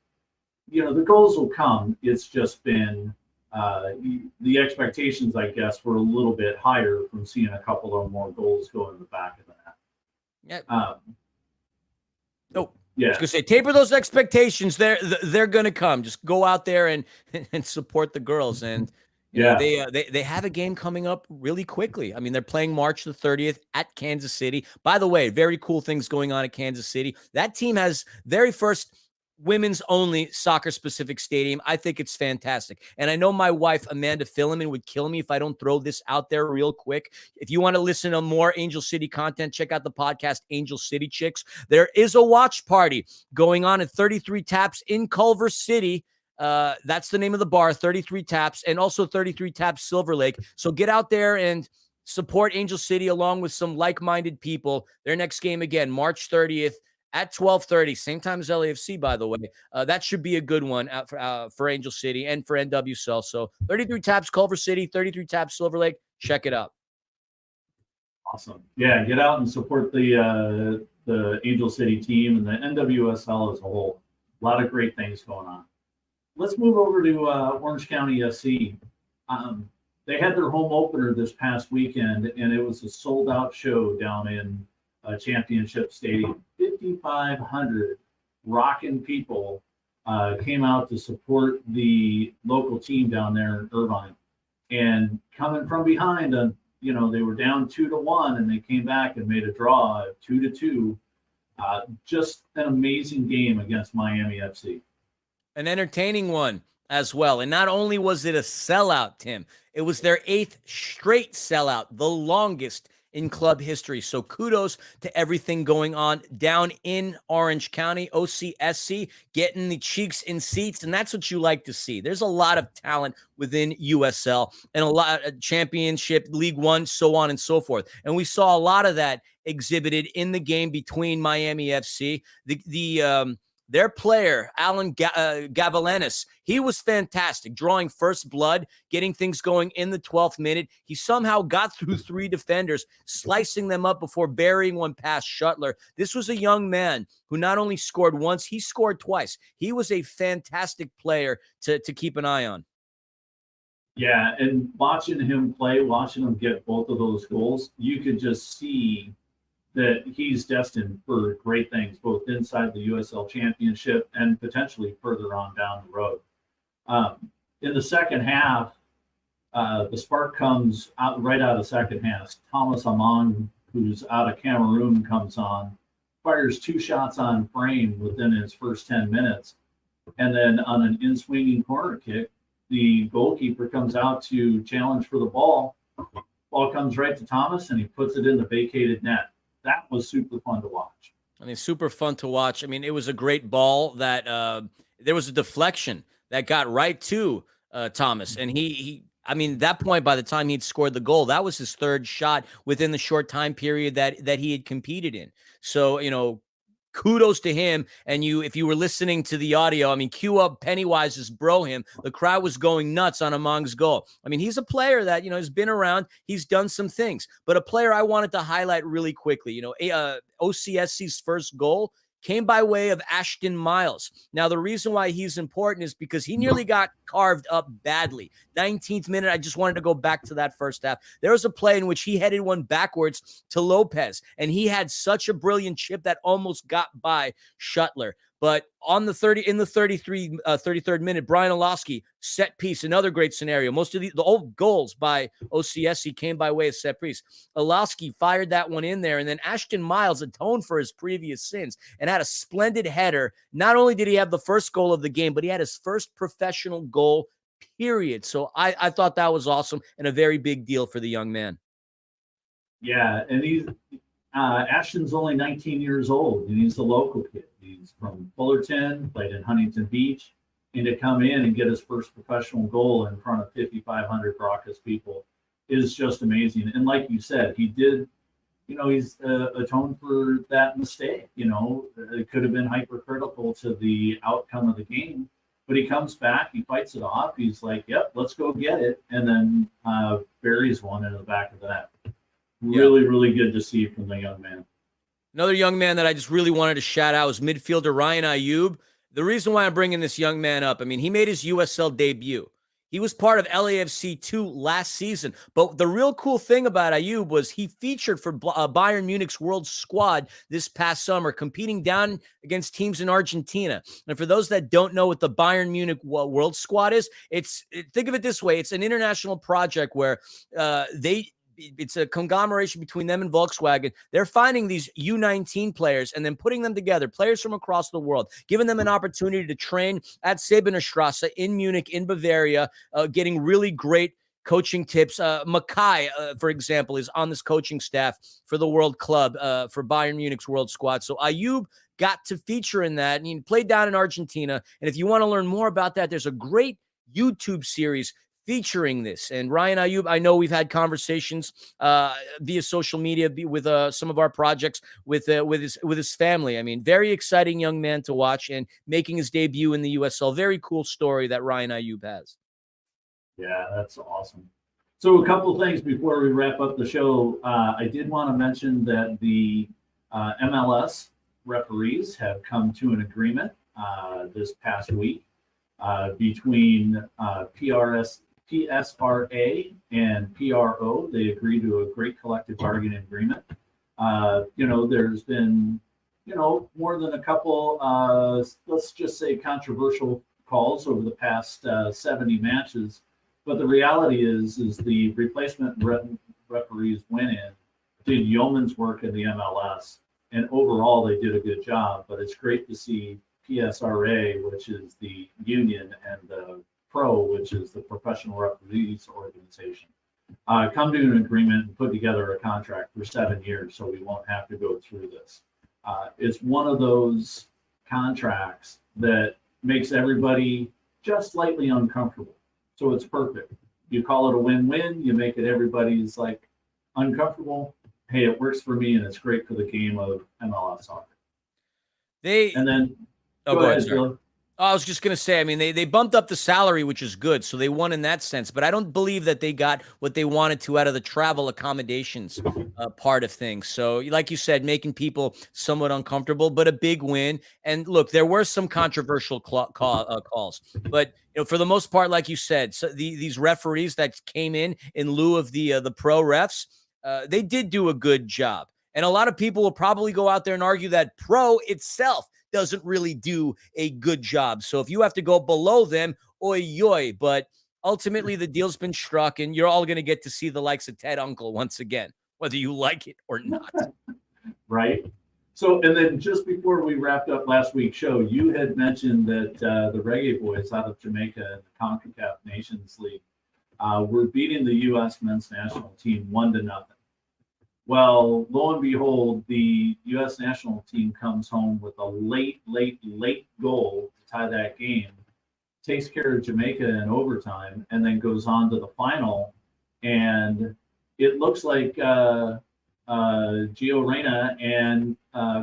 The goals will come. It's just been the expectations, I guess, were a little bit higher from seeing a couple of more goals go in the back of the net. Yeah. Yeah. I was gonna say, taper those expectations. They're gonna come. Just go out there and support the girls. And they have a game coming up really quickly. I mean, they're playing March the 30th at Kansas City. By the way, very cool things going on at Kansas City. That team has very first women's only soccer specific stadium. I think it's fantastic. And I know my wife, Amanda Fillian, would kill me if I don't throw this out there real quick. If you want to listen to more Angel City content, check out the podcast, Angel City Chicks. There is a watch party going on at 33 Taps in Culver City. That's the name of the bar, 33 Taps, and also 33 Taps Silver Lake. So get out there and support Angel City along with some like-minded people. Their next game, again, March 30th at 12:30, same time as LAFC, by the way. That should be a good one for Angel City and for NWSL. So 33 taps Culver City, 33 taps Silver Lake. Check it out. Awesome. Yeah, get out and support the Angel City team and the NWSL as a whole. A lot of great things going on. Let's move over to Orange County SC. They had their home opener this past weekend, and it was a sold-out show down in Championship Stadium. 5,500 rocking people came out to support the local team down there in Irvine. And coming from behind, they were down 2-1, and they came back and made a draw 2-2. Just an amazing game against Miami FC. An entertaining one as well. And not only was it a sellout, Tim, it was their 8th straight sellout, the longest in club history. So kudos to everything going on down in Orange County. OCSC getting the cheeks in seats, and that's what you like to see. There's a lot of talent within USL and a lot of Championship, League One, so on and so forth. And we saw a lot of that exhibited in the game between Miami FC. Their player, Alan Gavalenis, he was fantastic, drawing first blood, getting things going in the 12th minute. He somehow got through 3 defenders, slicing them up before burying one past Shuttler. This was a young man who not only scored once, he scored twice. He was a fantastic player to keep an eye on. Yeah, and watching him play, watching him get both of those goals, you could just see that he's destined for great things, both inside the USL Championship and potentially further on down the road. In the second half, the spark comes out right out of second half. Thomas Amon, who's out of Cameroon, comes on, fires 2 shots on frame within his first 10 minutes. And then on an in-swinging corner kick, the goalkeeper comes out to challenge for the ball. Ball comes right to Thomas, and he puts it in the vacated net. That was super fun to watch. I mean, super fun to watch. I mean, it was a great ball that there was a deflection that got right to Thomas. And I mean, that point, by the time he'd scored the goal, that was his 3rd shot within the short time period that he had competed in. So, kudos to him. And if you were listening to the audio, I mean, cue up Pennywise's Bro Him. The crowd was going nuts on Among's goal. I mean, he's a player that, has been around. He's done some things. But a player I wanted to highlight really quickly, OCSC's first goal came by way of Ashton Miles. Now, the reason why he's important is because he nearly got carved up badly. 19th minute, I just wanted to go back to that first half. There was a play in which he headed one backwards to Lopez, and he had such a brilliant chip that almost got by Shuttler. But in the 33rd minute, Brian Olowski, set piece, another great scenario. Most of the old goals by OCSC came by way of set piece. Olowski fired that one in there, and then Ashton Miles atoned for his previous sins and had a splendid header. Not only did he have the first goal of the game, but he had his first professional goal, period. So I thought that was awesome and a very big deal for the young man. Yeah, and Ashton's only 19 years old, and he's a local kid. He's from Fullerton, played in Huntington Beach, and to come in and get his first professional goal in front of 5,500 raucous people is just amazing. And like you said, he did, he's atoned for that mistake. It could have been hypercritical to the outcome of the game, but he comes back, he fights it off. He's like, yep, let's go get it. And then buries one in the back of the net. Really, really good to see from the young man. Another young man that I just really wanted to shout out was midfielder Ryan Ayub. The reason why I'm bringing this young man up, I mean, he made his USL debut. He was part of LAFC 2 last season. But the real cool thing about Ayub was he featured for Bayern Munich's World Squad this past summer, competing down against teams in Argentina. And for those that don't know what the Bayern Munich World Squad is, think of it this way. It's an international project where it's a conglomeration between them and Volkswagen. They're finding these U19 players and then putting them together, players from across the world, giving them an opportunity to train at Sebenerstrasse in Munich, in Bavaria, getting really great coaching tips. Mackay, for example, is on this coaching staff for the World Club for Bayern Munich's World Squad. So Ayub got to feature in that, and he played down in Argentina. And if you want to learn more about that, there's a great YouTube series featuring this. And Ryan Ayub, I know we've had conversations via social media with some of our projects with his family. I mean, very exciting young man to watch and making his debut in the USL. Very cool story that Ryan Ayub has. Yeah, that's awesome. So a couple of things before we wrap up the show. I did want to mention that the MLS referees have come to an agreement this past week between PSRA and PRO. They agreed to a great collective bargaining agreement. There's been, more than a couple, let's just say controversial calls over the past 70 matches. But the reality is the replacement referees went in, did yeoman's work in the MLS, and overall they did a good job. But it's great to see PSRA, which is the union, and the PRO, which is the Professional Referees Organization, come to an agreement and put together a contract for 7 years, so we won't have to go through this. It's one of those contracts that makes everybody just slightly uncomfortable. So it's perfect. You call it a win-win. You make it everybody's like uncomfortable. Hey, it works for me, and it's great for the game of MLS soccer. Go ahead, Phil. I was just going to say, I mean, they bumped up the salary, which is good. So they won in that sense. But I don't believe that they got what they wanted to out of the travel accommodations part of things. So like you said, making people somewhat uncomfortable, but a big win. And look, there were some controversial calls. But for the most part, like you said, so these referees that came in lieu of the pro refs, they did do a good job. And a lot of people will probably go out there and argue that pro itself doesn't really do a good job. So if you have to go below them, oy yoy. But ultimately, the deal's been struck, and you're all going to get to see the likes of Ted Uncle once again, whether you like it or not. Right. So, and then just before we wrapped up last week's show, you had mentioned that the Reggae Boys out of Jamaica in the CONCACAF Nations League were beating the U.S. men's national team 1-0. Well, lo and behold, the U.S. national team comes home with a late goal to tie that game, takes care of Jamaica in overtime, and then goes on to the final. And it looks like Gio Reyna and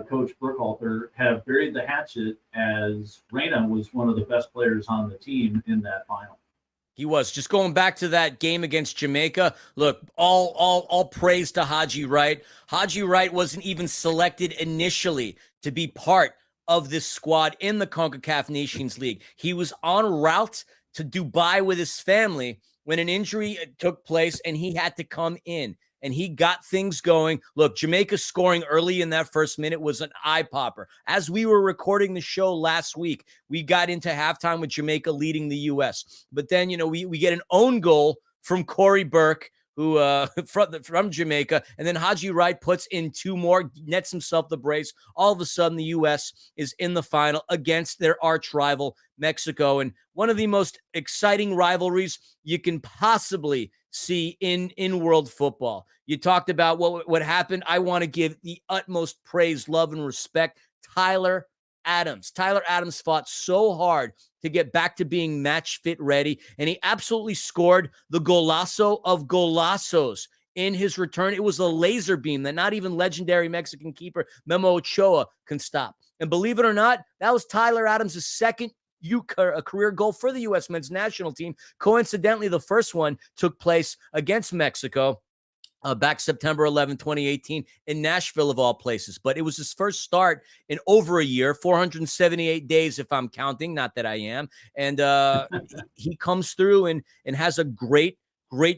Coach Burkhalter have buried the hatchet, as Reyna was one of the best players on the team in that final. He was. Just going back to that game against Jamaica, look, all praise to Haji Wright. Haji Wright wasn't even selected initially to be part of this squad in the CONCACAF Nations League. He was en route to Dubai with his family when an injury took place, and he had to come in. And he got things going. Look, Jamaica scoring early in that first minute was an eye-popper. As we were recording the show last week, we got into halftime with Jamaica leading the U.S. But then, we get an own goal from Corey Burke, who from Jamaica, and then Haji Wright puts in 2 more, nets himself the brace. All of a sudden, the U.S. is in the final against their arch rival, Mexico, and one of the most exciting rivalries you can possibly see in world football. You talked about what happened. I want to give the utmost praise, love, and respect Tyler Adams. Tyler Adams fought so hard to get back to being match fit ready, and he absolutely scored the golazo of golazos in his return. It was a laser beam that not even legendary Mexican keeper Memo Ochoa can stop. And believe it or not, that was Tyler Adams' second career goal for the U.S. men's national team. Coincidentally, the first one took place against Mexico back September 11, 2018 in Nashville, of all places. But it was his first start in over a year, 478 days, if I'm counting, not that I am. And he comes through and has a great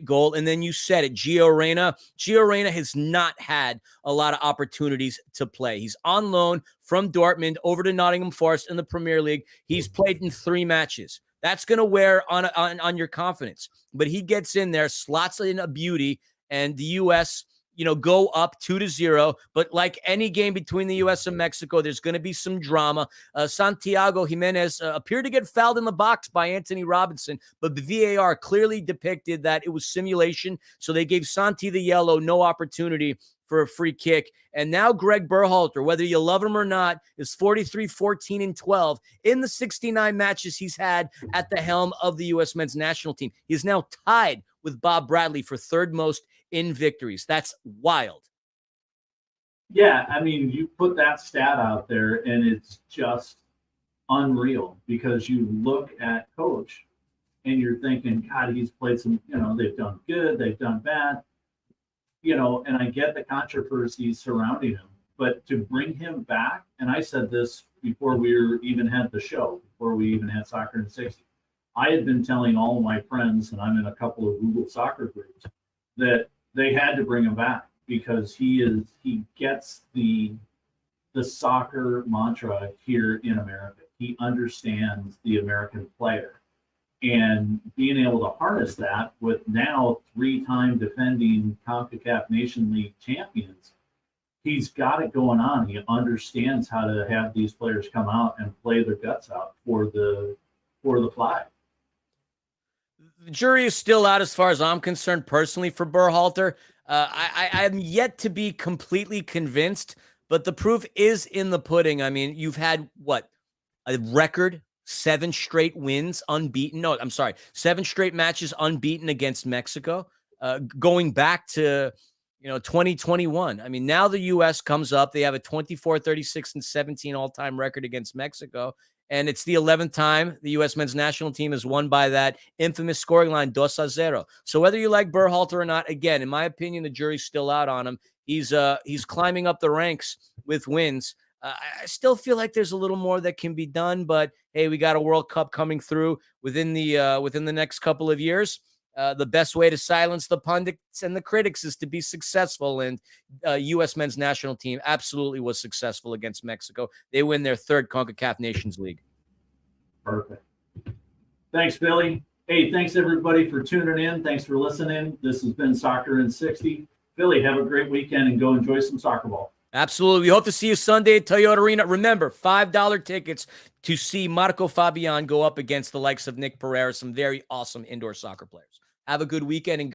goal. And then you said it, Gio Reyna. Gio Reyna has not had a lot of opportunities to play. He's on loan from Dortmund over to Nottingham Forest in the Premier League. He's played in 3 matches. That's going to wear on your confidence. But he gets in there, slots in a beauty, and the U.S., go up 2-0. But like any game between the U.S. and Mexico, there's going to be some drama. Santiago Jimenez appeared to get fouled in the box by Anthony Robinson, but the VAR clearly depicted that it was simulation. So they gave Santi the yellow, no opportunity for a free kick. And now Greg Berhalter, whether you love him or not, is 43-14-12 in the 69 matches he's had at the helm of the U.S. men's national team. He is now tied with Bob Bradley for third most in victories. That's wild. Yeah, I mean, you put that stat out there, and it's just unreal because you look at Coach and you're thinking, God, he's played some, they've done good, they've done bad, and I get the controversy surrounding him, but to bring him back, and I said this before even had the show, before we even had Soccer in 60, I had been telling all of my friends, and I'm in a couple of Google soccer groups, that they had to bring him back because he gets the soccer mantra here in America. He understands the American player, and being able to harness that with now 3-time defending CONCACAF Nation League champions, he's got it going on. He understands how to have these players come out and play their guts out for the flag. The jury is still out as far as I'm concerned personally for Berhalter. I'm yet to be completely convinced, but the proof is in the pudding. I mean, you've had a record 7 straight wins unbeaten. No, I'm sorry, 7 straight matches unbeaten against Mexico, going back to 2021. I mean, now the U.S. comes up. They have a 24-36-17 all-time record against Mexico. And it's the 11th time the U.S. men's national team has won by that infamous scoring line, 2-0. So whether you like Berhalter or not, again, in my opinion, the jury's still out on him. He's climbing up the ranks with wins. I still feel like there's a little more that can be done, but hey, we got a World Cup coming through within the next couple of years. The best way to silence the pundits and the critics is to be successful. And U.S. men's national team absolutely was successful against Mexico. They win their 3rd CONCACAF Nations League. Perfect. Thanks, Billy. Hey, thanks everybody for tuning in. Thanks for listening. This has been Soccer in 60. Billy, have a great weekend and go enjoy some soccer ball. Absolutely. We hope to see you Sunday at Toyota Arena. Remember, $5 tickets to see Marco Fabian go up against the likes of Nick Pereira, some very awesome indoor soccer players. Have a good weekend and